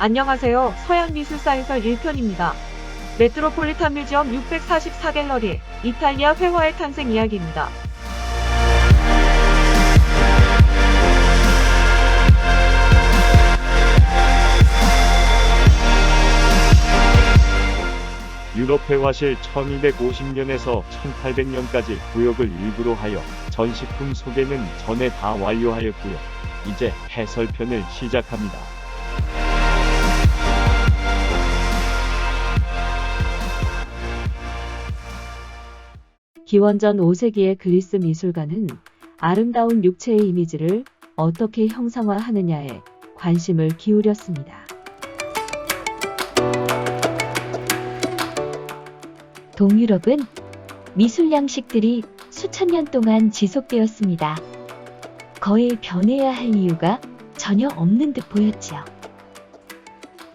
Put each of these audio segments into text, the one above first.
안녕하세요. 서양미술사에서 1편입니다. 메트로폴리탄 뮤지엄 644갤러리, 이탈리아 회화의 탄생 이야기입니다. 유럽 회화실 1250년에서 1800년까지 구역을 일부로 하여 전시품 소개는 전에 다 완료하였고요. 이제 해설편을 시작합니다. 기원전 5세기의 그리스 미술가는 아름다운 육체의 이미지를 어떻게 형상화하느냐에 관심을 기울였습니다. 동유럽은 미술 양식들이 수천 년 동안 지속되었습니다. 거의 변해야 할 이유가 전혀 없는 듯 보였지요.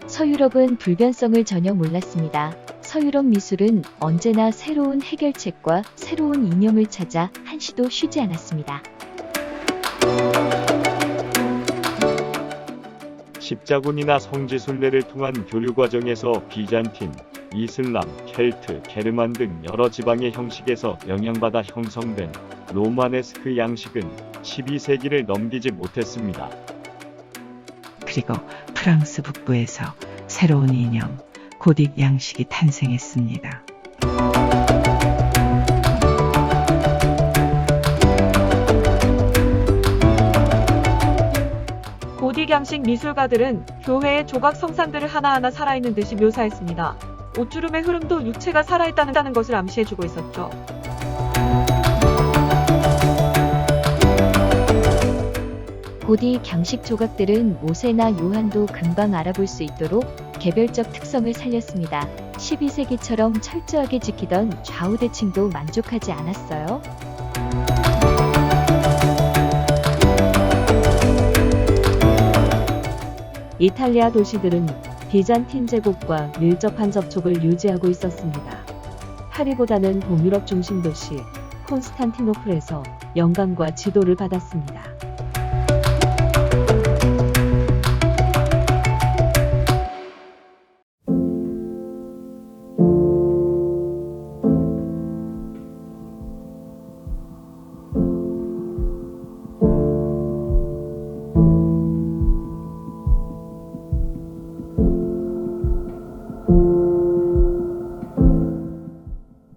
서유럽은 불변성을 전혀 몰랐습니다. 서유럽 미술은 언제나 새로운 해결책과 새로운 이념을 찾아 한시도 쉬지 않았습니다. 십자군이나 성지순례를 통한 교류 과정에서 비잔틴, 이슬람, 켈트, 게르만 등 여러 지방의 형식에서 영향받아 형성된 로마네스크 양식은 12세기를 넘기지 못했습니다. 그리고 프랑스 북부에서 새로운 이념, 고딕 양식이 탄생했습니다. 고딕 양식 미술가들은 교회의 조각 성상들을 하나하나 살아있는 듯이 묘사했습니다. 옷주름의 흐름도 육체가 살아있다는 것을 암시해주고 있었죠. 고딕 양식 조각들은 모세나 요한도 금방 알아볼 수 있도록 개별적 특성을 살렸습니다. 12세기처럼 철저하게 지키던 좌우대칭도 만족하지 않았어요. 이탈리아 도시들은 비잔틴 제국과 밀접한 접촉을 유지하고 있었습니다. 파리보다는 동유럽 중심 도시 콘스탄티노플에서 영감과 지도를 받았습니다.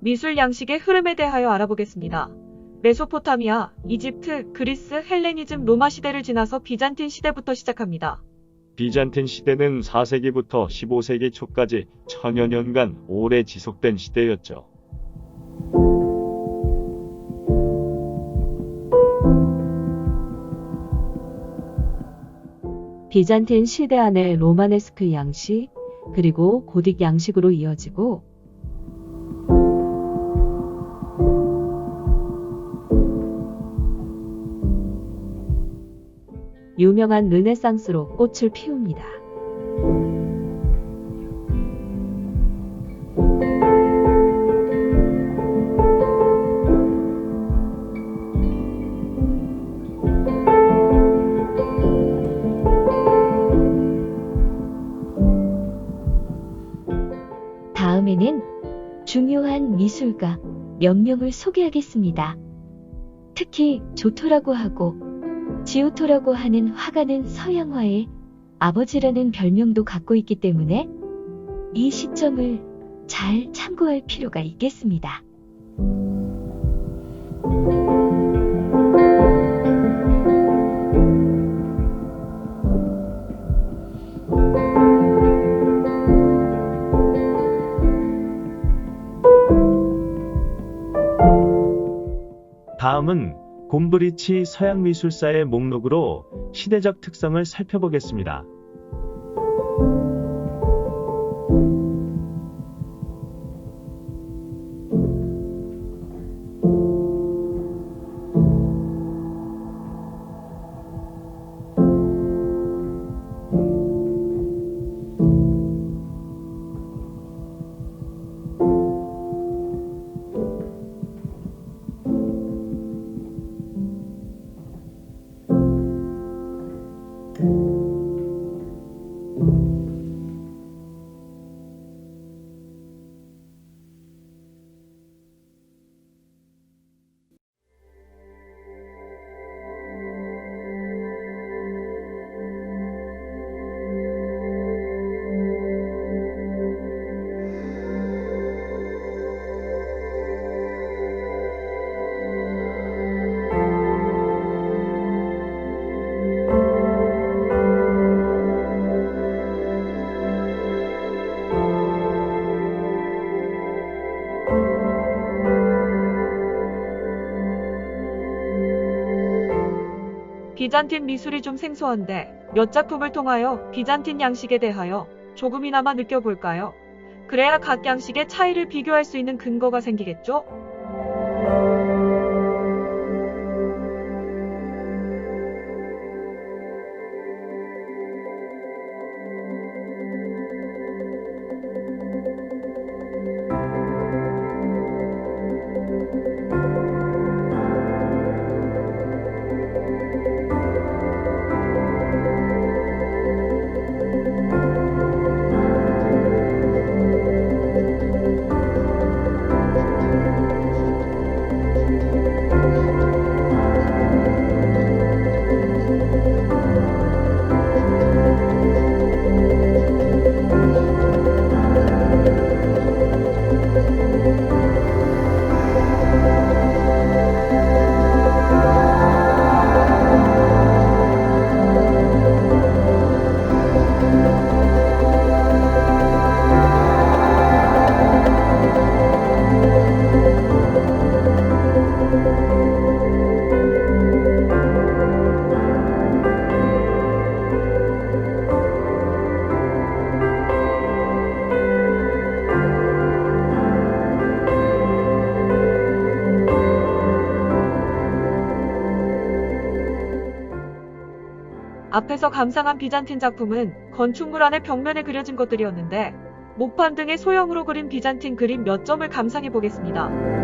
미술 양식의 흐름에 대하여 알아보겠습니다. 메소포타미아, 이집트, 그리스, 헬레니즘, 로마 시대를 지나서 비잔틴 시대부터 시작합니다. 비잔틴 시대는 4세기부터 15세기 초까지 천여 년간 오래 지속된 시대였죠. 비잔틴 시대 안에 로마네스크 양식, 그리고 고딕 양식으로 이어지고 유명한 르네상스로 꽃을 피웁니다. 다음에는 중요한 미술가 몇 명을 소개하겠습니다. 특히 조토라고 하고 지오토라고 하는 화가는 서양화의 아버지라는 별명도 갖고 있기 때문에 이 시점을 잘 참고할 필요가 있겠습니다. 다음은 곰브리치 서양미술사의 목록으로 시대적 특성을 살펴보겠습니다. 비잔틴 미술이 좀 생소한데 몇 작품을 통하여 비잔틴 양식에 대하여 조금이나마 느껴볼까요? 그래야 각 양식의 차이를 비교할 수 있는 근거가 생기겠죠? 앞에서 감상한 비잔틴 작품은 건축물 안의 벽면에 그려진 것들이었는데 목판 등의 소형으로 그린 비잔틴 그림 몇 점을 감상해 보겠습니다.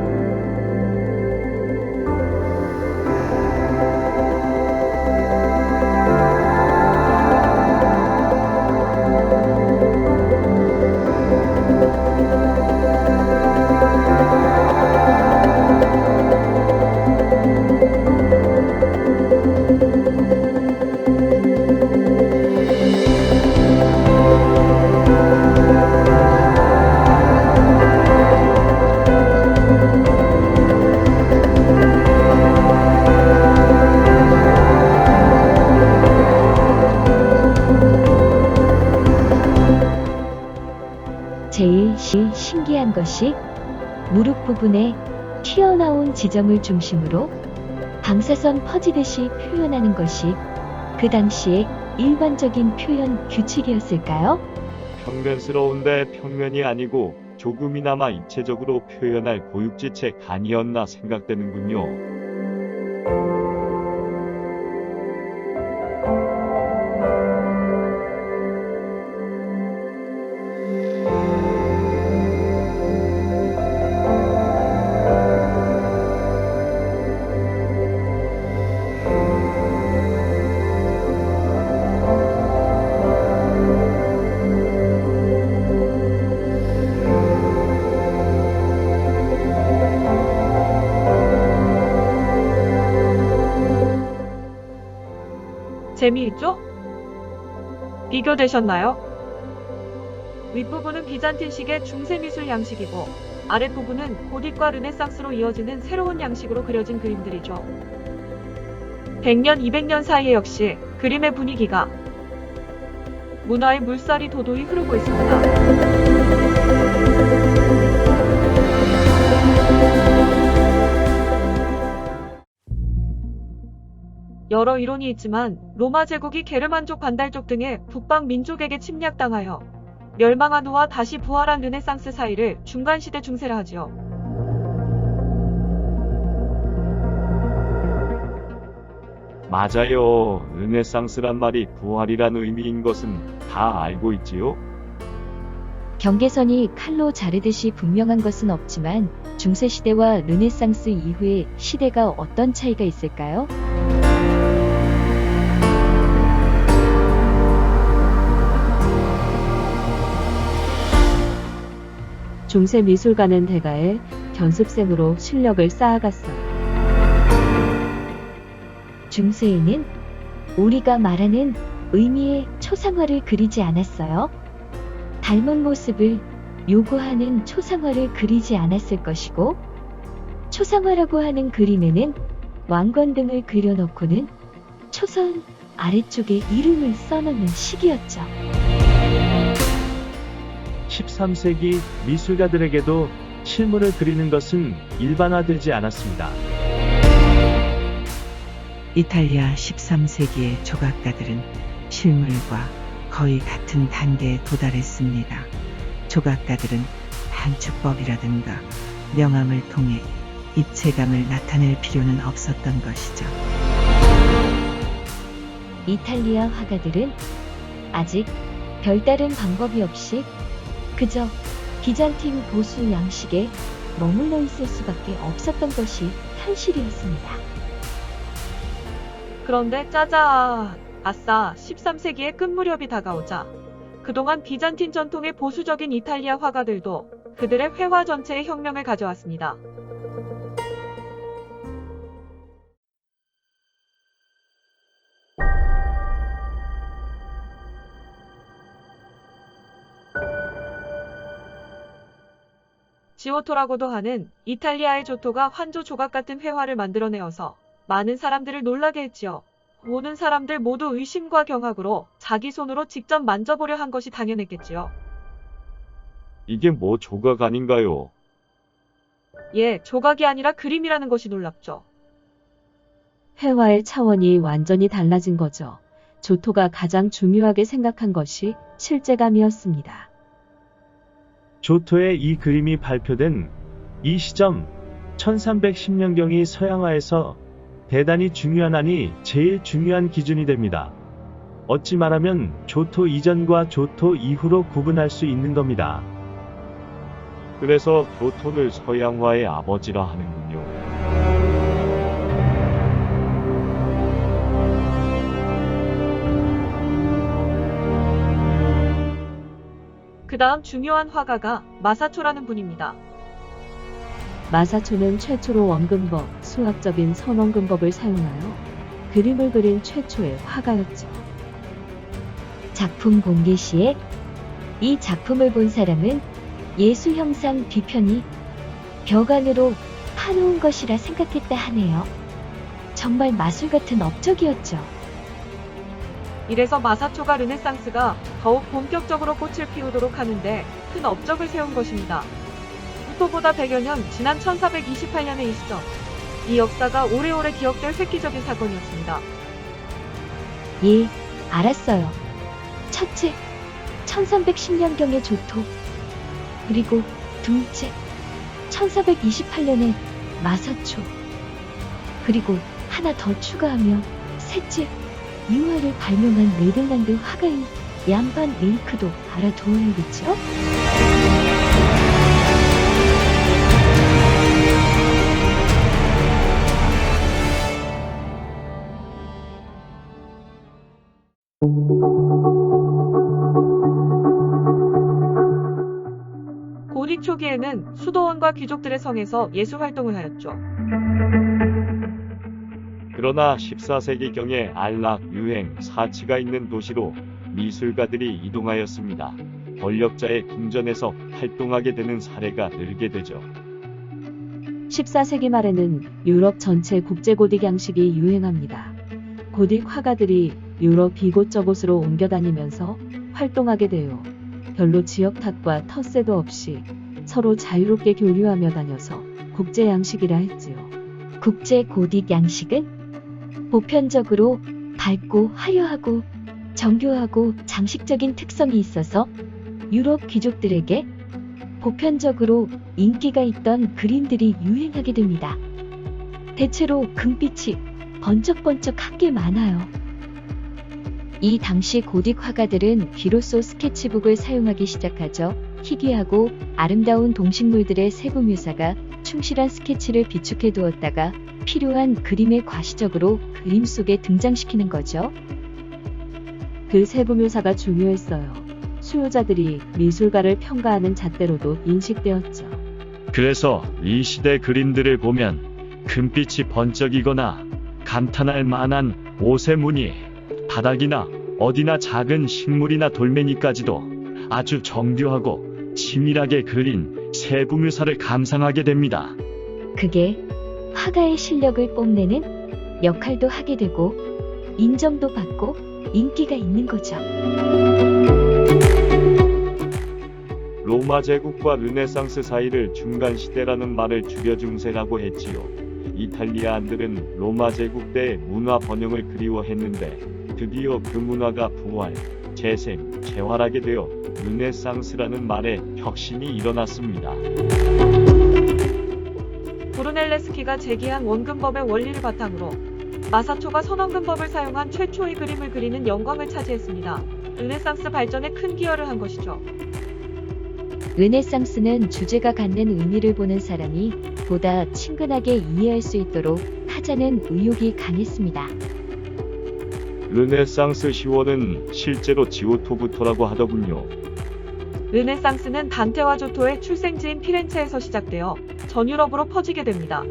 제일 신기한 것이 무릎 부분에 튀어나온 지점을 중심으로 방사선 퍼지듯이 표현하는 것이 그 당시의 일반적인 표현 규칙이었을까요? 평면스러운데 평면이 아니고 조금이나마 입체적으로 표현할 고육지책 아니었나 생각되는군요. 재미있죠? 비교되셨나요? 윗부분은 비잔틴식의 중세미술 양식이고 아랫부분은 고딕과 르네상스로 이어지는 새로운 양식으로 그려진 그림들이죠. 100년, 200년 사이에 역시 그림의 분위기가 문화의 물살이 도도히 흐르고 있습니다. 여러 이론이 있지만 로마 제국이 게르만족 반달족 등의 북방 민족에게 침략당하여 멸망한 후와 다시 부활한 르네상스 사이를 중간시대 중세라 하지요. 맞아요. 르네상스란 말이 부활이란 의미인 것은 다 알고 있지요? 경계선이 칼로 자르듯이 분명한 것은 없지만 중세시대와 르네상스 이후의 시대가 어떤 차이가 있을까요? 중세 미술가는 대가의 견습생으로 실력을 쌓아갔어요. 중세에는 우리가 말하는 의미의 초상화를 그리지 않았어요. 닮은 모습을 요구하는 초상화를 그리지 않았을 것이고, 초상화라고 하는 그림에는 왕관 등을 그려놓고는 초선 아래쪽에 이름을 써놓는 식이었죠. 13세기 미술가들에게도 실물을 그리는 것은 일반화되지 않았습니다. 이탈리아 13세기의 조각가들은 실물과 거의 같은 단계에 도달했습니다. 조각가들은 단축법이라든가 명암을 통해 입체감을 나타낼 필요는 없었던 것이죠. 이탈리아 화가들은 아직 별다른 방법이 없이 그저 비잔틴 보수 양식에 머물러 있을 수밖에 없었던 것이 현실이었습니다. 그런데 짜잔! 아싸, 13세기의 끝무렵이 다가오자 그동안 비잔틴 전통의 보수적인 이탈리아 화가들도 그들의 회화 전체에 혁명을 가져왔습니다. 지오토라고도 하는 이탈리아의 조토가 환조 조각 같은 회화를 만들어내어서 많은 사람들을 놀라게 했지요. 모든 사람들 모두 의심과 경악으로 자기 손으로 직접 만져보려 한 것이 당연했겠지요. 이게 뭐 조각 아닌가요? 예, 조각이 아니라 그림이라는 것이 놀랍죠. 회화의 차원이 완전히 달라진 거죠. 조토가 가장 중요하게 생각한 것이 실제감이었습니다. 조토의 이 그림이 발표된 이 시점 1310년경이 서양화에서 대단히 중요한 아니 제일 중요한 기준이 됩니다. 어찌 말하면 조토 이전과 조토 이후로 구분할 수 있는 겁니다. 그래서 조토를 서양화의 아버지라 하는군요. 그 다음 중요한 화가가 마사초라는 분입니다. 마사초는 최초로 원근법, 수학적인 선원근법을 사용하여 그림을 그린 최초의 화가였죠. 작품 공개 시에 이 작품을 본 사람은 예수 형상 뒤편이 벽 안으로 파놓은 것이라 생각했다 하네요. 정말 마술 같은 업적이었죠. 이래서 마사초가 르네상스가 더욱 본격적으로 꽃을 피우도록 하는데 큰 업적을 세운 것입니다. 후토보다 100여 년 지난 1428년의 이 시점, 이 역사가 오래오래 기억될 획기적인 사건이었습니다. 예, 알았어요. 첫째, 1310년경의 조토. 그리고 둘째, 1428년의 마사초. 그리고 하나 더 추가하며 셋째, 유화를 발명한 네덜란드 화가인 얀반 에이크도 알아두어야겠죠? 고딕 초기에는 수도원과 귀족들의 성에서 예술 활동을 하였죠. 그러나 14세기경에 안락, 유행, 사치가 있는 도시로 미술가들이 이동하였습니다. 권력자의 궁전에서 활동하게 되는 사례가 늘게 되죠. 14세기 말에는 유럽 전체 국제고딕 양식이 유행합니다. 고딕 화가들이 유럽 이곳저곳으로 옮겨 다니면서 활동하게 돼요. 별로 지역 탓과 텃세도 없이 서로 자유롭게 교류하며 다녀서 국제 양식이라 했지요. 국제 고딕 양식은 보편적으로 밝고 화려하고 정교하고 장식적인 특성이 있어서 유럽 귀족들에게 보편적으로 인기가 있던 그림들이 유행하게 됩니다. 대체로 금빛이 번쩍번쩍한 게 많아요. 이 당시 고딕 화가들은 비로소 스케치북을 사용하기 시작하죠. 희귀하고 아름다운 동식물들의 세부 묘사가 충실한 스케치를 비축해 두었다가 필요한 그림에 과시적으로 그림 속에 등장시키는 거죠. 그 세부 묘사가 중요했어요. 수요자들이 미술가를 평가하는 잣대로도 인식되었죠. 그래서 이 시대 그림들을 보면 금빛이 번쩍이거나 감탄할 만한 옷의 무늬, 바닥이나 어디나 작은 식물이나 돌멩이까지도 아주 정교하고 치밀하게 그린 세부 묘사를 감상하게 됩니다. 그게 화가의 실력을 뽐내는 역할도 하게 되고 인정도 받고 인기가 있는 거죠. 로마 제국과 르네상스 사이를 중간 시대라는 말을 주려 중세라고 했지요. 이탈리아인들은 로마 제국 때 문화 번영을 그리워했는데 드디어 그 문화가 부활, 재생, 재활하게 되어 르네상스라는 말에 혁신이 일어났습니다. 브루넬레스키가 제기한 원근법의 원리를 바탕으로 마사초가 선원근법을 사용한 최초의 그림을 그리는 영광을 차지했습니다. 르네상스 발전에 큰 기여를 한 것이죠. 르네상스는 주제가 갖는 의미를 보는 사람이 보다 친근하게 이해할 수 있도록 하자는 의욕이 강했습니다. 르네상스 시원은 실제로 지오토부터라고 하더군요. 르네상스는 단테와 조토의 출생지인 피렌체에서 시작되어 전 유럽으로 퍼지게 됩니다.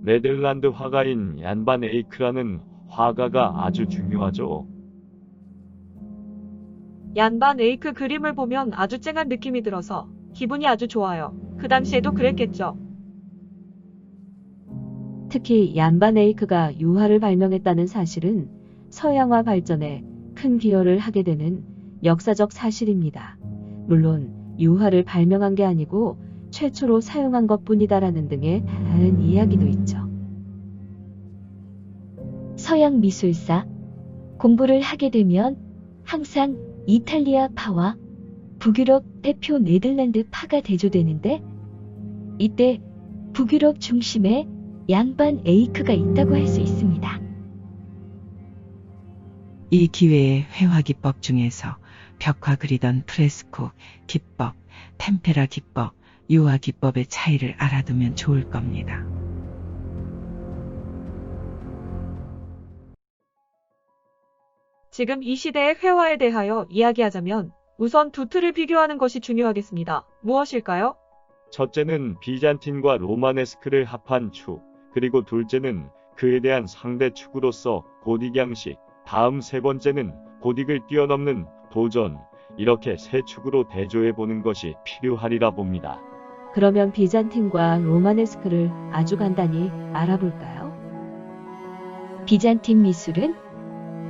네덜란드 화가인 얀 반 에이크라는 화가가 아주 중요하죠. 얀 반 에이크 그림을 보면 아주 쨍한 느낌이 들어서 기분이 아주 좋아요. 그 당시에도 그랬겠죠. 특히 얀반 에이크가 유화를 발명했다는 사실은 서양화 발전에 큰 기여를 하게 되는 역사적 사실입니다. 물론 유화를 발명한 게 아니고 최초로 사용한 것뿐이다라는 등의 다른 이야기도 있죠. 서양 미술사 공부를 하게 되면 항상 이탈리아 파와 북유럽 대표 네덜란드 파가 대조되는데 이때 북유럽 중심에 얀반 에이크가 있다고 할 수 있습니다. 이 기회에 회화 기법 중에서 벽화 그리던 프레스코 기법, 템페라 기법, 유화 기법의 차이를 알아두면 좋을 겁니다. 지금 이 시대의 회화에 대하여 이야기하자면 우선 두 틀을 비교하는 것이 중요하겠습니다. 무엇일까요? 첫째는 비잔틴과 로마네스크를 합한 축, 그리고 둘째는 그에 대한 상대 축으로서 고딕 양식, 다음 세 번째는 고딕을 뛰어넘는 도전, 이렇게 세 축으로 대조해보는 것이 필요하리라 봅니다. 그러면 비잔틴과 로마네스크를 아주 간단히 알아볼까요? 비잔틴 미술은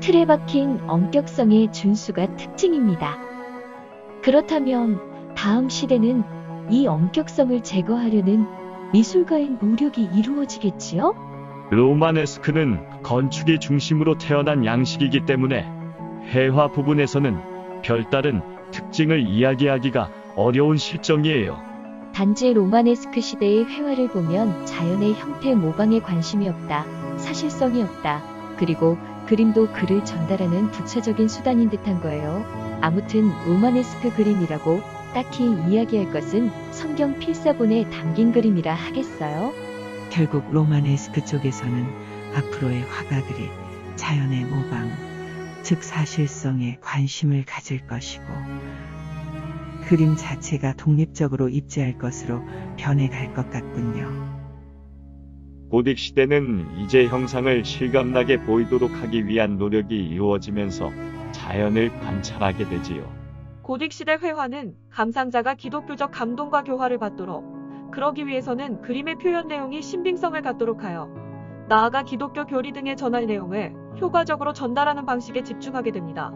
틀에 박힌 엄격성의 준수가 특징입니다. 그렇다면 다음 시대는 이 엄격성을 제거하려는 미술가의 노력이 이루어지겠지요? 로마네스크는 건축의 중심으로 태어난 양식이기 때문에 회화 부분에서는 별다른 특징을 이야기하기가 어려운 실정이에요. 단지 로마네스크 시대의 회화를 보면 자연의 형태 모방에 관심이 없다, 사실성이 없다, 그리고 그림도 글을 전달하는 부차적인 수단인 듯한 거예요. 아무튼 로마네스크 그림이라고 딱히 이야기할 것은 성경 필사본에 담긴 그림이라 하겠어요? 결국 로마네스크 쪽에서는 앞으로의 화가들이 자연의 모방, 즉 사실성에 관심을 가질 것이고 그림 자체가 독립적으로 입지할 것으로 변해갈 것 같군요. 고딕 시대는 이제 형상을 실감나게 보이도록 하기 위한 노력이 이루어지면서 자연을 관찰하게 되지요. 고딕 시대 회화는 감상자가 기독교적 감동과 교화를 받도록, 그러기 위해서는 그림의 표현 내용이 신빙성을 갖도록 하여 나아가 기독교 교리 등의 전할 내용을 효과적으로 전달하는 방식에 집중하게 됩니다.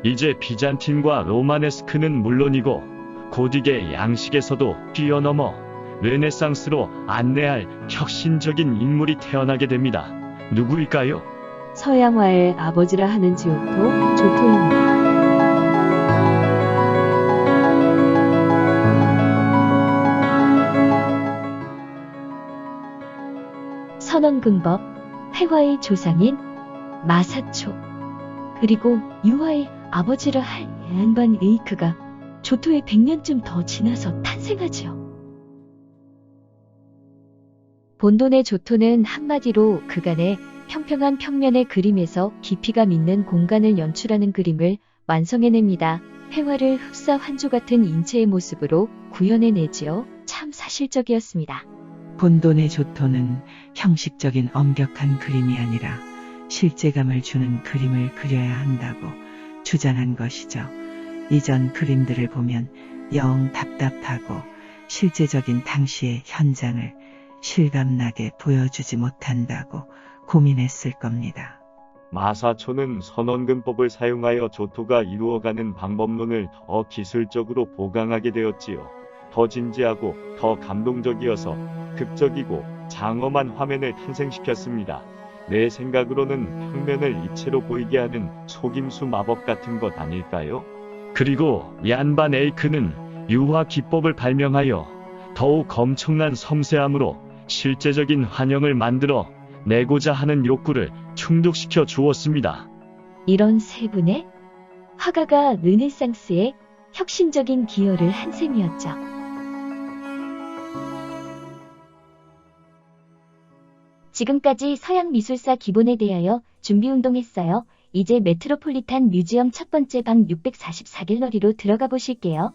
이제 비잔틴과 로마네스크는 물론이고 고딕의 양식에서도 뛰어넘어 르네상스로 안내할 혁신적인 인물이 태어나게 됩니다. 누구일까요? 서양화의 아버지라 하는 조토입니다. 선원근법, 회화의 조상인 마사초. 그리고 유아의 아버지라 할 얀반 에이크가 조토의 100년쯤 더 지나서 탄생하지요. 본돈의 조토는 한마디로 그간의 평평한 평면의 그림에서 깊이감 있는 공간을 연출하는 그림을 완성해냅니다. 회화를 흡사 환주 같은 인체의 모습으로 구현해내지요. 참 사실적이었습니다. 본돈의 조토는 형식적인 엄격한 그림이 아니라 실제감을 주는 그림을 그려야 한다고 주장한 것이죠. 이전 그림들을 보면 영 답답하고 실제적인 당시의 현장을 실감나게 보여주지 못한다고 고민했을 겁니다. 마사초는 선원근법을 사용하여 조토가 이루어가는 방법론을 더 기술적으로 보강하게 되었지요. 더 진지하고 더 감동적이어서 극적이고 장엄한 화면을 탄생시켰습니다. 내 생각으로는 평면을 이체로 보이게 하는 속임수 마법 같은 것 아닐까요? 그리고 얀반 에이크는 유화 기법을 발명하여 더욱 엄청난 섬세함으로 실제적인 환영을 만들어 내고자 하는 욕구를 충족시켜 주었습니다. 이런 세 분의 화가가 르네상스에 혁신적인 기여를 한 셈이었죠. 지금까지 서양 미술사 기본에 대하여 준비운동했어요. 이제 메트로폴리탄 뮤지엄 첫 번째 방 644갤러리로 들어가 보실게요.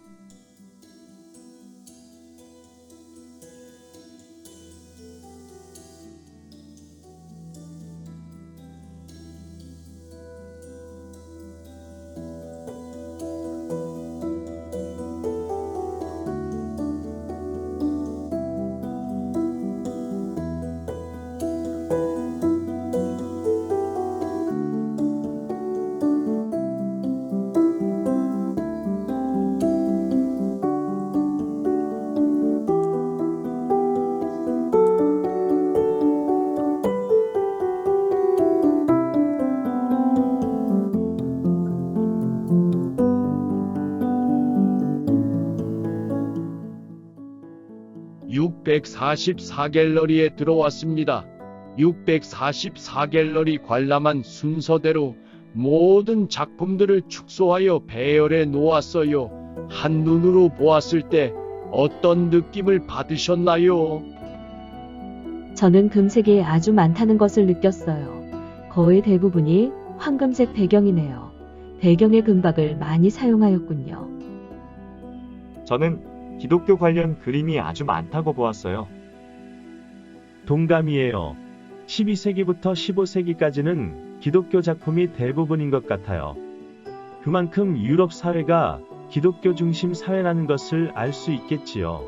(644갤러리에) 들어왔습니다. 644갤러리 관람한 순서대로 모든 작품들을 축소하여 배열해 놓았어요. 한눈으로 보았을 때 어떤 느낌을 받으셨나요? 저는 금색이 아주 많다는 것을 느꼈어요. 거의 대부분이 황금색 배경이네요. 배경의 금박을 많이 사용하였군요. 저는 기독교 관련 그림이 아주 많다고 보았어요. 동감이에요. 12세기부터 15세기까지는 기독교 작품이 대부분인 것 같아요. 그만큼 유럽 사회가 기독교 중심 사회라는 것을 알 수 있겠지요.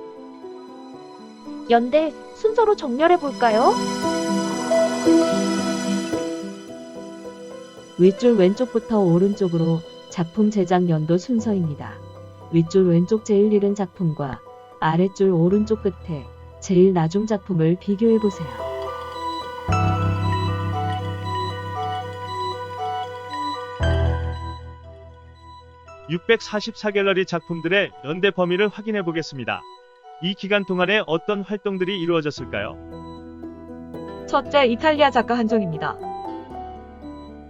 연대 순서로 정렬해 볼까요? 윗줄 왼쪽부터 오른쪽으로 작품 제작 연도 순서입니다. 윗줄 왼쪽 제일 이른 작품과 아랫줄 오른쪽 끝에 제일 낮은 작품을 비교해 보세요. (644갤러리) 작품들의 연대 범위를 확인해 보겠습니다. 이 기간 동안에 어떤 활동들이 이루어졌을까요? 첫째, 이탈리아 작가 한정입니다.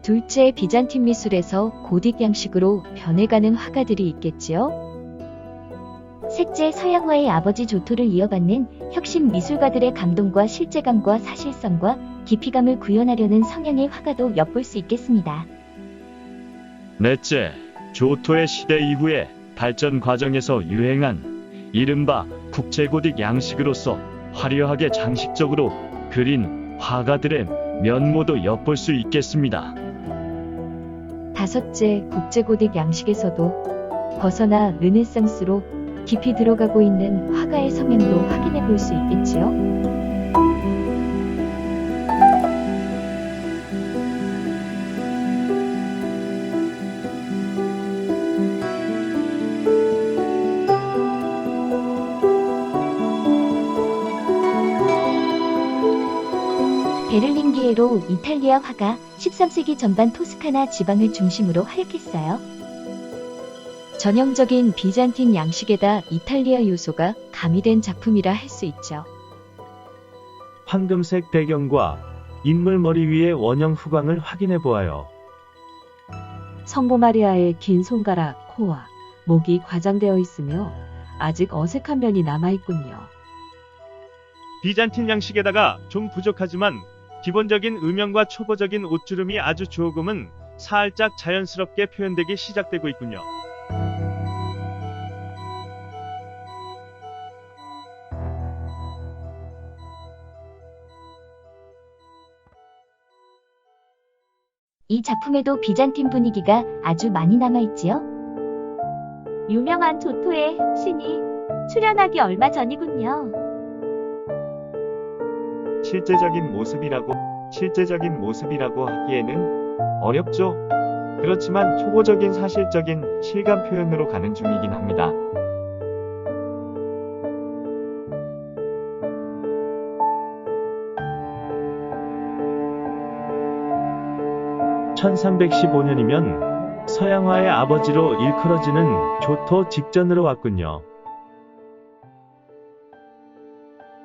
둘째, 비잔틴 미술에서 고딕 양식으로 변해가는 화가들이 있겠지요. 셋째, 서양화의 아버지 조토를 이어받는 혁신 미술가들의 감동과 실제감과 사실성과 깊이감을 구현하려는 성향의 화가도 엿볼 수 있겠습니다. 넷째, 조토의 시대 이후의 발전 과정에서 유행한 이른바 국제고딕 양식으로서 화려하게 장식적으로 그린 화가들의 면모도 엿볼 수 있겠습니다. 다섯째, 국제고딕 양식에서도 벗어나 르네상스로 깊이 들어가고 있는 화가의 성향도 확인해 볼 수 있겠지요. 베를린기에로 이탈리아 화가 13세기 전반 토스카나 지방을 중심으로 활약했어요. 전형적인 비잔틴 양식에다 이탈리아 요소가 가미된 작품이라 할 수 있죠. 황금색 배경과 인물 머리 위의 원형 후광을 확인해 보아요. 성모 마리아의 긴 손가락, 코와 목이 과장되어 있으며 아직 어색한 면이 남아있군요. 비잔틴 양식에다가 좀 부족하지만 기본적인 음영과 초보적인 옷주름이 아주 조금은 살짝 자연스럽게 표현되기 시작되고 있군요. 이 작품에도 비잔틴 분위기가 아주 많이 남아있지요? 유명한 조토의 혁신이 출연하기 얼마 전이군요. 실제적인 모습이라고 하기에는 어렵죠. 그렇지만 초보적인 사실적인 실감 표현으로 가는 중이긴 합니다. (1315년이면) 서양화의 아버지로 일컬어지는 조토 직전으로 왔군요.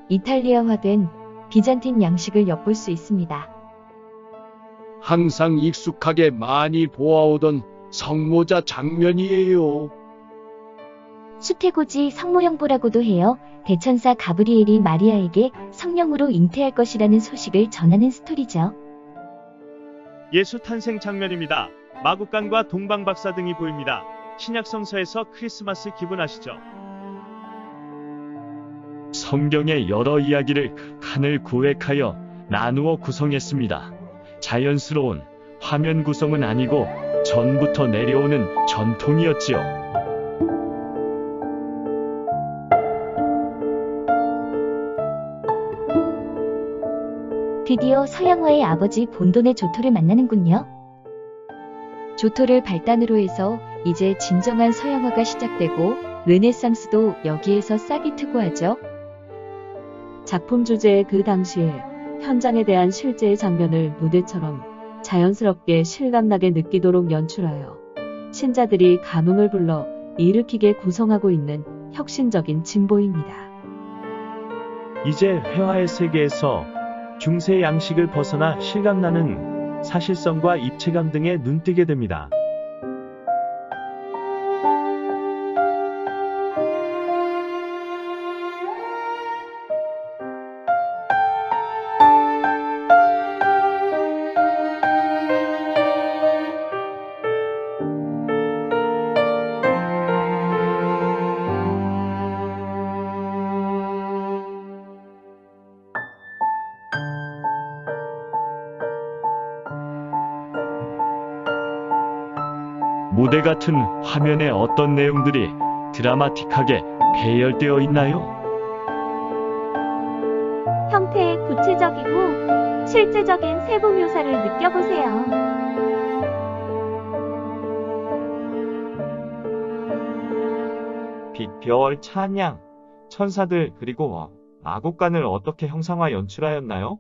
이탈리아화된 비잔틴 양식을 엿볼 수 있습니다. 항상 익숙하게 많이 보아오던 성모자 장면이에요. 수태고지 성모형보라고도 해요. 대천사 가브리엘이 마리아에게 성령으로 잉태할 것이라는 소식을 전하는 스토리죠. 예수 탄생 장면입니다. 마구간과 동방박사 등이 보입니다. 신약 성서에서 크리스마스 기분 아시죠? 성경의 여러 이야기를 칸을 구획하여 나누어 구성했습니다. 자연스러운 화면 구성은 아니고 전부터 내려오는 전통이었지요. 드디어 서양화의 아버지 본돈의 조토를 만나는군요. 조토를 발단으로 해서 이제 진정한 서양화가 시작되고 르네상스도 여기에서 싹이 트고 하죠. 작품 주제의 그 당시에 현장에 대한 실제의 장면을 무대처럼 자연스럽게 실감나게 느끼도록 연출하여 신자들이 감흥을 불러 일으키게 구성하고 있는 혁신적인 진보입니다. 이제 회화의 세계에서 중세 양식을 벗어나 실감나는 사실성과 입체감 등에 눈뜨게 됩니다. 무대 같은 화면에 어떤 내용들이 드라마틱하게 배열되어 있나요? 형태의 구체적이고 실제적인 세부 묘사를 느껴보세요. 빛, 별, 찬양, 천사들 그리고 마곡간을 어떻게 형상화 연출하였나요?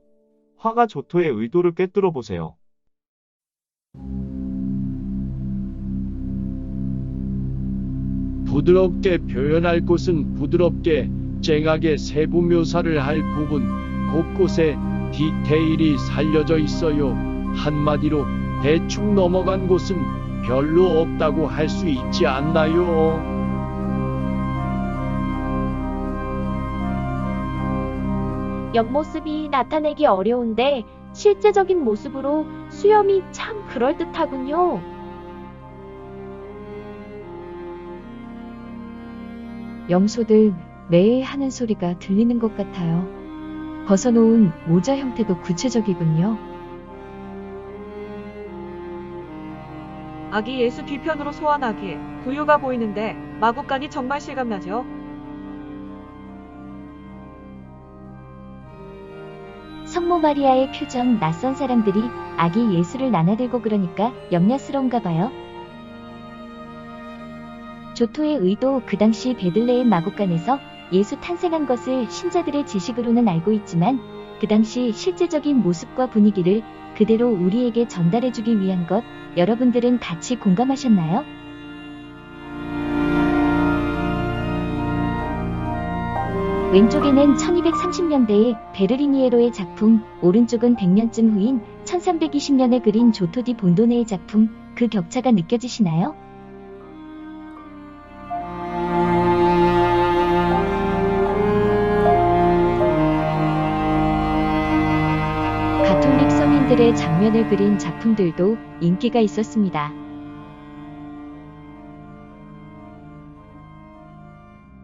화가 조토의 의도를 꿰뚫어 보세요. 부드럽게 표현할 곳은 부드럽게, 쨍하게 세부 묘사를 할 부분 곳곳에 디테일이 살려져 있어요. 한마디로 대충 넘어간 곳은 별로 없다고 할 수 있지 않나요? 옆모습이 나타내기 어려운데 실제적인 모습으로 수염이 참 그럴듯하군요. 염소들 매일 하는 소리가 들리는 것 같아요. 벗어놓은 모자 형태도 구체적이군요. 아기 예수 뒤편으로 소환하기에 부유가 보이는데 마구간이 정말 실감나죠? 성모 마리아의 표정, 낯선 사람들이 아기 예수를 나눠들고 그러니까 염려스러운가 봐요. 조토의 의도, 그 당시 베들레헴 마곡간에서 예수 탄생한 것을 신자들의 지식으로는 알고 있지만 그 당시 실제적인 모습과 분위기를 그대로 우리에게 전달해주기 위한 것, 여러분들은 같이 공감하셨나요? 왼쪽에는 1230년대의 베르리니에로의 작품, 오른쪽은 100년쯤 후인 1320년에 그린 조토 디 본도네의 작품, 그 격차가 느껴지시나요? 가톨릭 서민들의 장면을 그린 작품들도 인기가 있었습니다.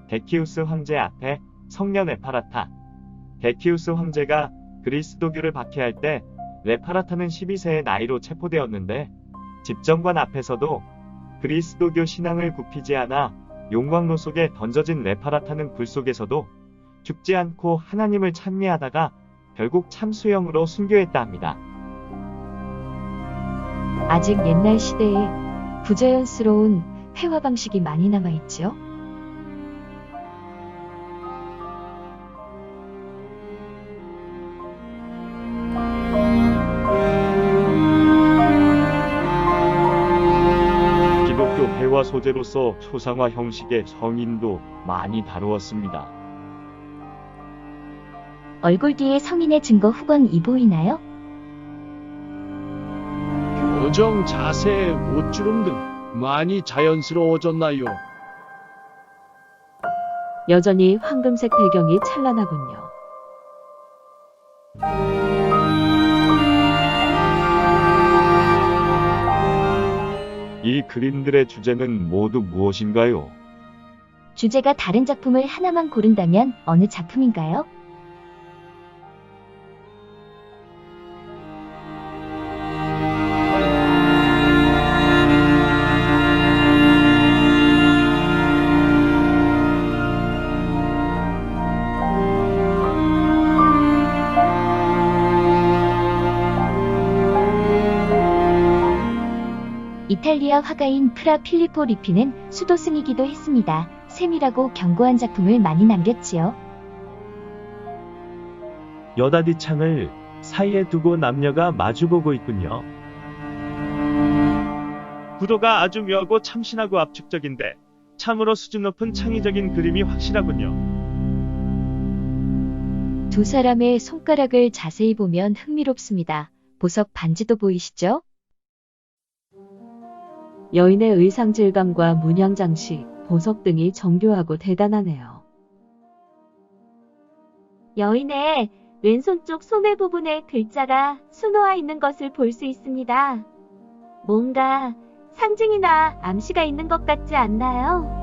데키우스 황제 앞에 성녀 네파라타. 데키우스 황제가 그리스도교를 박해할 때 네파라타는 12세의 나이로 체포되었는데 집정관 앞에서도 그리스도교 신앙을 굽히지 않아 용광로 속에 던져진 네파라타는 불 속에서도 죽지 않고 하나님을 찬미하다가 결국 참수형으로 순교했다 합니다. 아직 옛날 시대에 부자연스러운 회화 방식이 많이 남아있지요. 기독교 회화 소재로서 초상화 형식의 성인도 많이 다루었습니다. 얼굴 뒤에 성인의 증거 후광이 보이나요? 표정, 자세, 옷주름 등 많이 자연스러워졌나요? 여전히 황금색 배경이 찬란하군요. 이 그림들의 주제는 모두 무엇인가요? 주제가 다른 작품을 하나만 고른다면 어느 작품인가요? 이탈리아 화가인 프라 필리포 리피는 수도승이기도 했습니다. 세밀하고 견고한 작품을 많이 남겼지요. 여닫이 창을 사이에 두고 남녀가 마주보고 있군요. 구도가 아주 묘하고 참신하고 압축적인데 참으로 수준 높은 창의적인 그림이 확실하군요. 두 사람의 손가락을 자세히 보면 흥미롭습니다. 보석 반지도 보이시죠? 여인의 의상 질감과 문양 장식, 보석 등이 정교하고 대단하네요. 여인의 왼손 쪽 소매 부분에 글자가 수놓아 있는 것을 볼 수 있습니다. 뭔가 상징이나 암시가 있는 것 같지 않나요?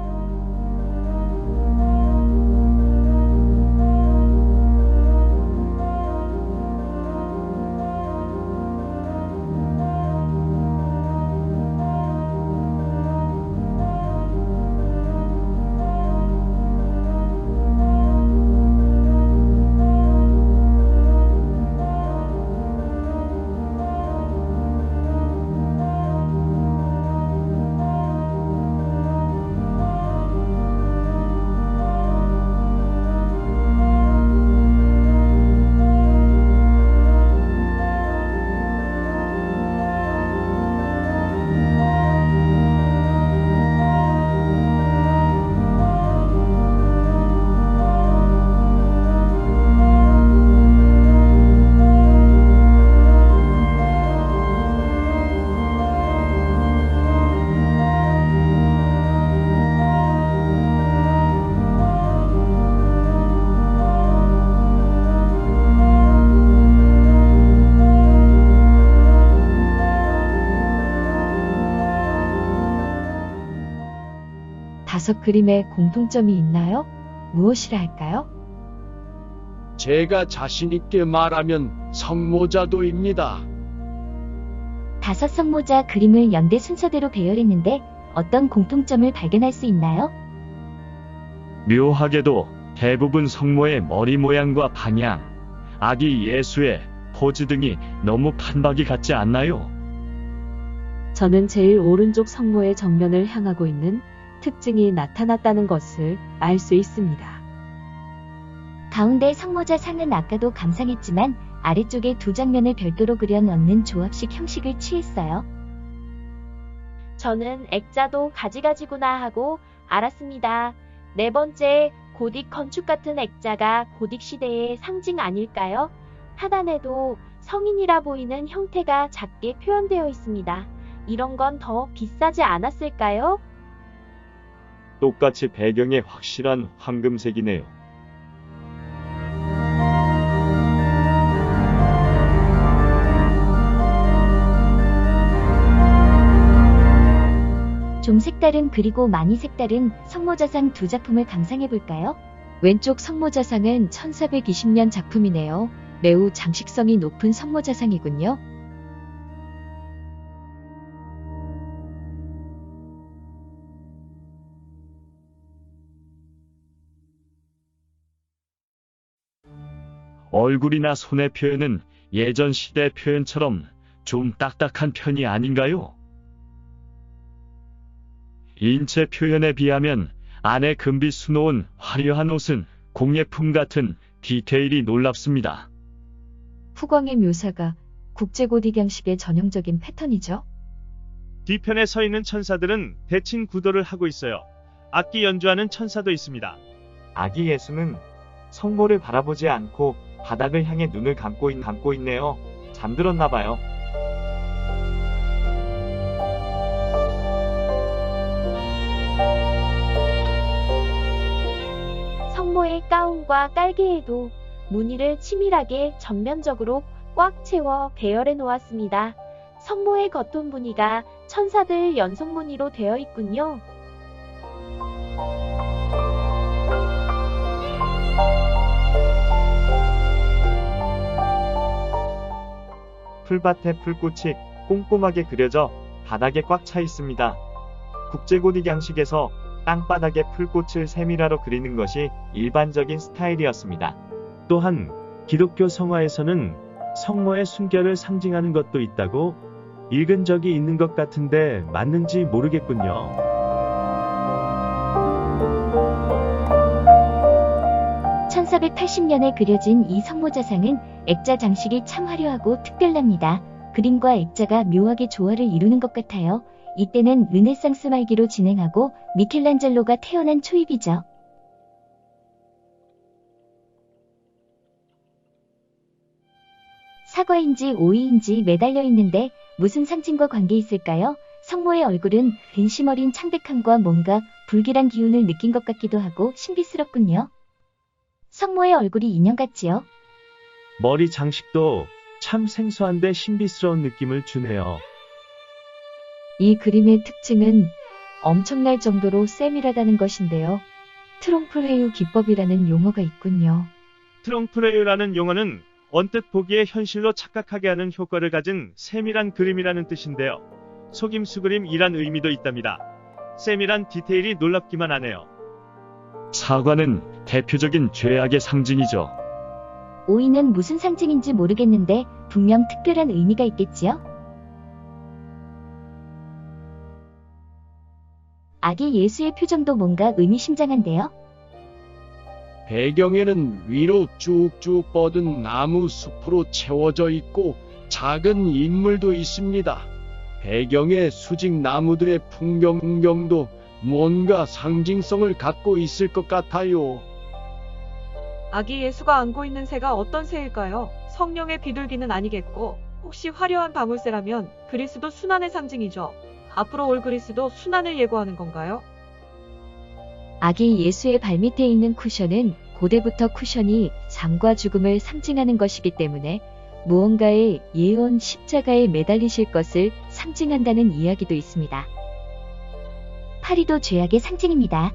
다섯 그림에 공통점이 있나요? 무엇이라 할까요? 제가 자신있게 말하면 성모자도입니다. 다섯 성모자 그림을 연대 순서대로 배열했는데 어떤 공통점을 발견할 수 있나요? 묘하게도 대부분 성모의 머리 모양과 방향, 아기 예수의 포즈 등이 너무 판박이 같지 않나요? 저는 제일 오른쪽 성모의 정면을 향하고 있는 특징이 나타났다는 것을 알 수 있습니다. 가운데 성모자 상은 아까도 감상했지만 아래쪽에 두 장면을 별도로 그려 넣는 조합식 형식을 취했어요. 저는 액자도 가지가지구나 하고 알았습니다. 네 번째 고딕 건축 같은 액자가 고딕 시대의 상징 아닐까요? 하단에도 성인이라 보이는 형태가 작게 표현되어 있습니다. 이런 건 더 비싸지 않았을까요? 똑같이 배경에 확실한 황금색이네요. 좀 색다른 그리고 많이 색다른 성모자상 두 작품을 감상해볼까요? 왼쪽 성모자상은 1420년 작품이네요. 매우 장식성이 높은 성모자상이군요. 얼굴이나 손의 표현은 예전 시대 표현처럼 좀 딱딱한 편이 아닌가요? 인체 표현에 비하면 안에 금빛 수놓은 화려한 옷은 공예품 같은 디테일이 놀랍습니다. 후광의 묘사가 국제고딕양식의 전형적인 패턴이죠. 뒤편에 서 있는 천사들은 대칭 구도를 하고 있어요. 악기 연주하는 천사도 있습니다. 아기 예수는 성모를 바라보지 않고 바닥을 향해 눈을 감고 있네요. 잠들었나 봐요. 성모의 가운과 깔개에도 무늬를 치밀하게 전면적으로 꽉 채워 배열해 놓았습니다. 성모의 겉돈 무늬가 천사들 연속 무늬로 되어 있군요. 풀밭에 풀꽃이 꼼꼼하게 그려져 바닥에 꽉 차 있습니다. 국제고딕 양식에서 땅바닥에 풀꽃을 세밀화로 그리는 것이 일반적인 스타일이었습니다. 또한 기독교 성화에서는 성모의 순결을 상징하는 것도 있다고 읽은 적이 있는 것 같은데 맞는지 모르겠군요. (1480년에) 그려진 이 성모자상은 액자 장식이 참 화려하고 특별합니다. 그림과 액자가 묘하게 조화를 이루는 것 같아요. 이때는 르네상스 말기로 진행하고 미켈란젤로가 태어난 초입이죠. 사과인지 오이인지 매달려 있는데 무슨 상징과 관계 있을까요? 성모의 얼굴은 근심 어린 창백함과 뭔가 불길한 기운을 느낀 것 같기도 하고 신비스럽군요. 성모의 얼굴이 인형 같지요? 머리 장식도 참 생소한데 신비스러운 느낌을 주네요. 이 그림의 특징은 엄청날 정도로 세밀하다는 것인데요. 트롱프레유 기법이라는 용어가 있군요. 트롱프레유라는 용어는 언뜻 보기에 현실로 착각하게 하는 효과를 가진 세밀한 그림이라는 뜻인데요. 속임수 그림이란 의미도 있답니다. 세밀한 디테일이 놀랍기만 하네요. 사과는 대표적인 죄악의 상징이죠. 오이는 무슨 상징인지 모르겠는데 분명 특별한 의미가 있겠지요? 아기 예수의 표정도 뭔가 의미심장한데요? 배경에는 위로 쭉쭉 뻗은 나무 숲으로 채워져 있고 작은 인물도 있습니다. 배경의 수직 나무들의 풍경도 뭔가 상징성을 갖고 있을 것 같아요. 아기 예수가 안고 있는 새가 어떤 새일까요? 성령의 비둘기는 아니겠고 혹시 화려한 바물새라면 그리스도 순환의 상징이죠. 앞으로 올 그리스도 순환을 예고하는 건가요? 아기 예수의 발밑에 있는 쿠션은 고대부터 쿠션이 삶과 죽음을 상징하는 것이기 때문에 무언가의 예언 십자가에 매달리실 것을 상징한다는 이야기도 있습니다. 파리도 죄악의 상징입니다.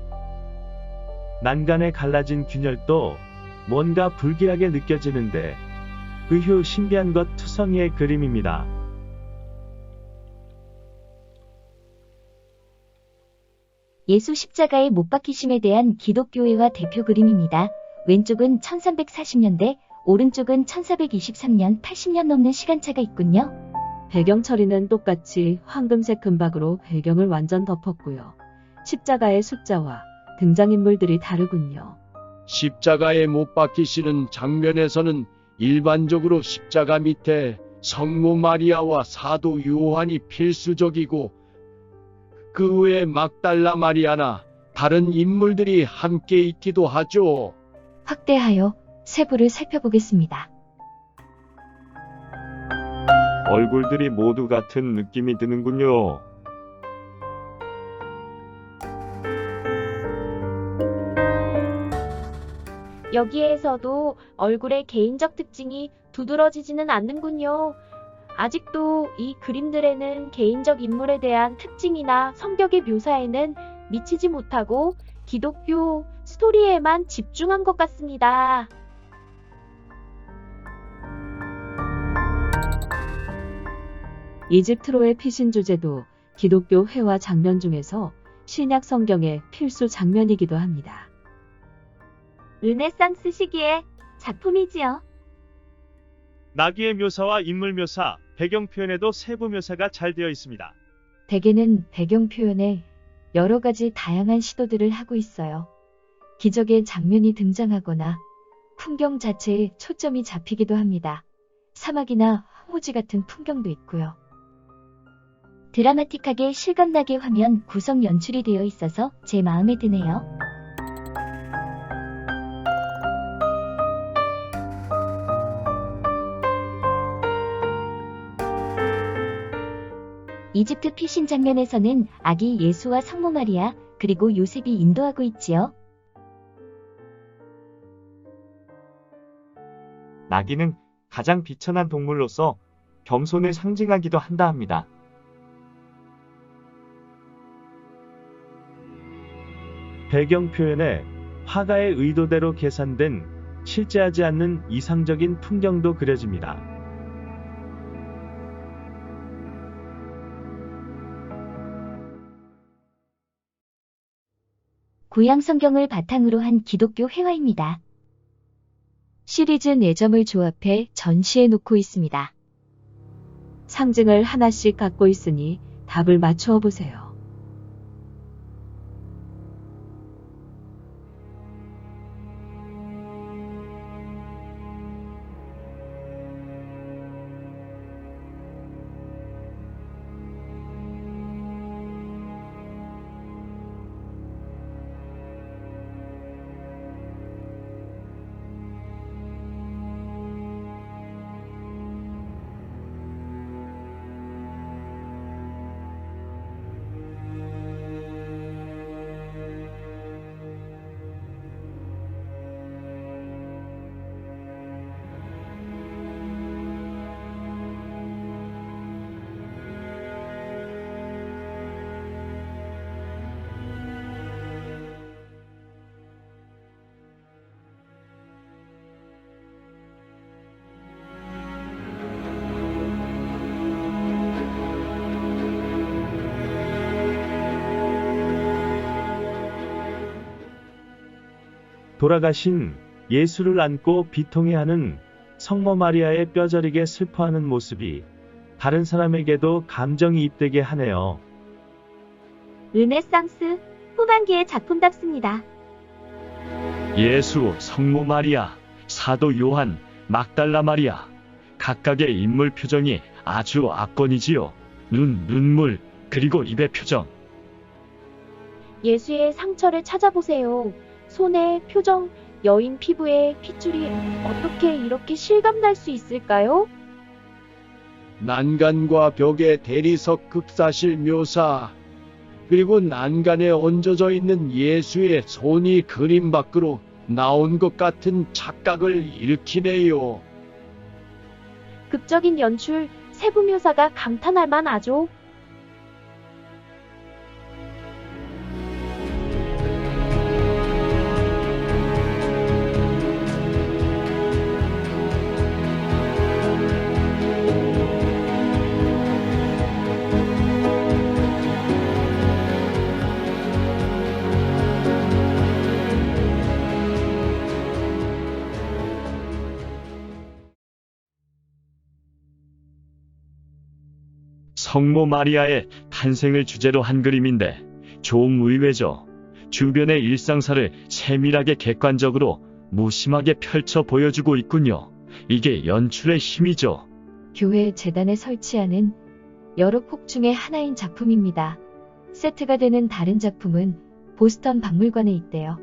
난간에 갈라진 균열도 뭔가 불길하게 느껴지는데 의휴 신비한 것 투성이의 그림입니다. 예수 십자가의 못 박히심에 대한 기독교회와 대표 그림입니다. 왼쪽은 1340년대, 오른쪽은 1423년, 80년 넘는 시간차가 있군요. 배경 처리는 똑같이 황금색 금박으로 배경을 완전 덮었고요. 십자가의 숫자와 등장인물들이 다르군요. 십자가에 못 박히시는 장면에서는 일반적으로 십자가 밑에 성모 마리아와 사도 요한이 필수적이고 그 외에 막달라 마리아나 다른 인물들이 함께 있기도 하죠. 확대하여 세부를 살펴보겠습니다. 얼굴들이 모두 같은 느낌이 드는군요. 여기에서도 얼굴의 개인적 특징이 두드러지지는 않는군요. 아직도 이 그림들에는 개인적 인물에 대한 특징이나 성격의 묘사에는 미치지 못하고 기독교 스토리에만 집중한 것 같습니다. 이집트로의 피신 주제도 기독교 회화 장면 중에서 신약 성경의 필수 장면이기도 합니다. 르네상스 시기의 작품이지요. 나귀의 묘사와 인물 묘사, 배경 표현에도 세부 묘사가 잘 되어 있습니다. 대개는 배경 표현에 여러 가지 다양한 시도들을 하고 있어요. 기적의 장면이 등장하거나 풍경 자체에 초점이 잡히기도 합니다. 사막이나 황무지 같은 풍경도 있고요. 드라마틱하게 실감나게 화면 구성 연출이 되어 있어서 제 마음에 드네요. 이집트 피신 장면에서는 아기 예수와 성모 마리아 그리고 요셉이 인도하고 있지요. 나귀는 가장 비천한 동물로서 겸손을 상징하기도 한다 합니다. 배경 표현에 화가의 의도대로 계산된 실제하지 않는 이상적인 풍경도 그려집니다. 구약 성경을 바탕으로 한 기독교 회화입니다. 시리즈 4점을 조합해 전시해 놓고 있습니다. 상징을 하나씩 갖고 있으니 답을 맞추어 보세요. 돌아가신 예수를 안고 비통해하는 성모 마리아의 뼈저리게 슬퍼하는 모습이 다른 사람에게도 감정이 입되게 하네요. 르네상스 후반기의 작품답습니다. 예수, 성모 마리아, 사도 요한, 막달라 마리아. 각각의 인물 표정이 아주 압권이지요. 눈물, 그리고 입의 표정. 예수의 상처를 찾아보세요. 손의 표정, 여인 피부에 핏줄이 어떻게 이렇게 실감날 수 있을까요? 난간과 벽의 대리석 극사실 묘사, 그리고 난간에 얹어져 있는 예수의 손이 그림 밖으로 나온 것 같은 착각을 일으키네요. 극적인 연출, 세부 묘사가 감탄할 만하죠. 성모 마리아의 탄생을 주제로 한 그림인데 좀 의외죠. 주변의 일상사를 세밀하게 객관적으로 무심하게 펼쳐 보여주고 있군요. 이게 연출의 힘이죠. 교회 재단에 설치하는 여러 폭 중의 하나인 작품입니다. 세트가 되는 다른 작품은 보스턴 박물관에 있대요.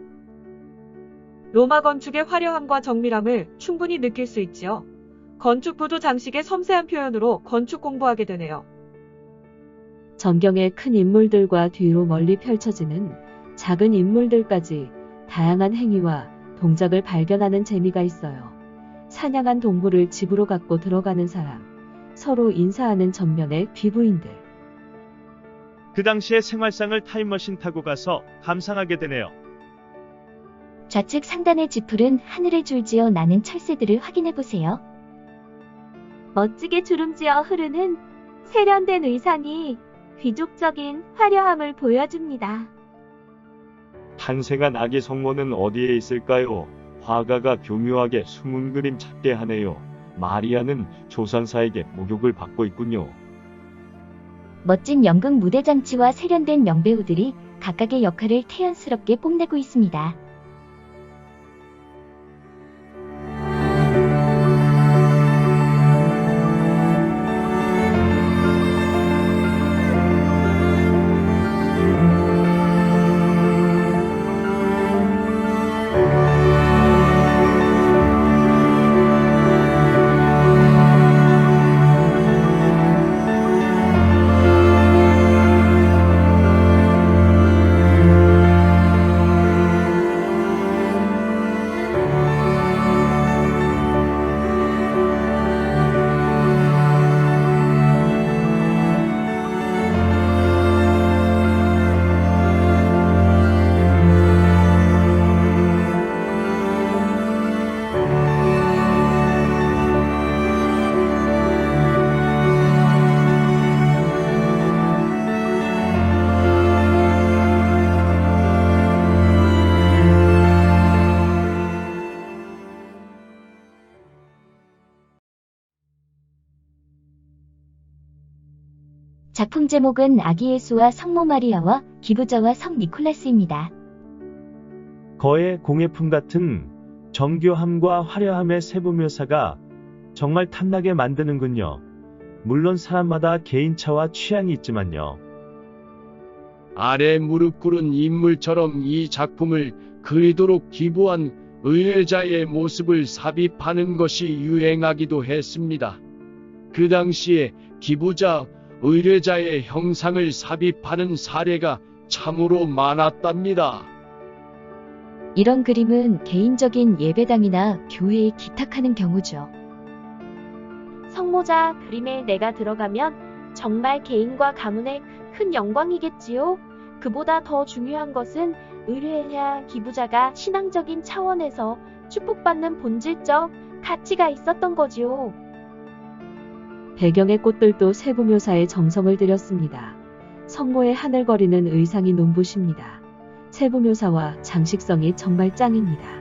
로마 건축의 화려함과 정밀함을 충분히 느낄 수 있지요. 건축 구조 장식의 섬세한 표현으로 건축 공부하게 되네요. 전경의 큰 인물들과 뒤로 멀리 펼쳐지는 작은 인물들까지 다양한 행위와 동작을 발견하는 재미가 있어요. 사냥한 동물을 집으로 갖고 들어가는 사람, 서로 인사하는 전면의 귀부인들. 그 당시의 생활상을 타임머신 타고 가서 감상하게 되네요. 좌측 상단에 짚푸른 하늘에 줄지어 나는 철새들을 확인해보세요. 멋지게 주름지어 흐르는 세련된 의상이 귀족적인 화려함을 보여줍니다. 탄생한 아기 성모는 어디에 있을까요? 화가가 교묘하게 숨은 그림 찾게 하네요. 마리아는 조산사에게 목욕을 받고 있군요. 멋진 연극 무대 장치와 세련된 명배우들이 각각의 역할을 태연스럽게 뽐내고 있습니다. 작품 제목은 아기 예수와 성모 마리아와 기부자와 성 니콜라스입니다. 거의 공예품 같은 정교함과 화려함의 세부 묘사가 정말 탐나게 만드는군요. 물론 사람마다 개인차와 취향이 있지만요. 아래 무릎 꿇은 인물처럼 이 작품을 그리도록 기부한 의뢰자의 모습을 삽입하는 것이 유행하기도 했습니다. 그 당시에 기부자, 의뢰자의 형상을 삽입하는 사례가 참으로 많았답니다. 이런 그림은 개인적인 예배당이나 교회에 기탁하는 경우죠. 성모자 그림에 내가 들어가면 정말 개인과 가문의 큰 영광이겠지요. 그보다 더 중요한 것은 의뢰자, 기부자가 신앙적인 차원에서 축복받는 본질적 가치가 있었던 거지요. 배경의 꽃들도 세부 묘사에 정성을 들였습니다. 성모의 하늘거리는 의상이 눈부십니다. 세부 묘사와 장식성이 정말 짱입니다.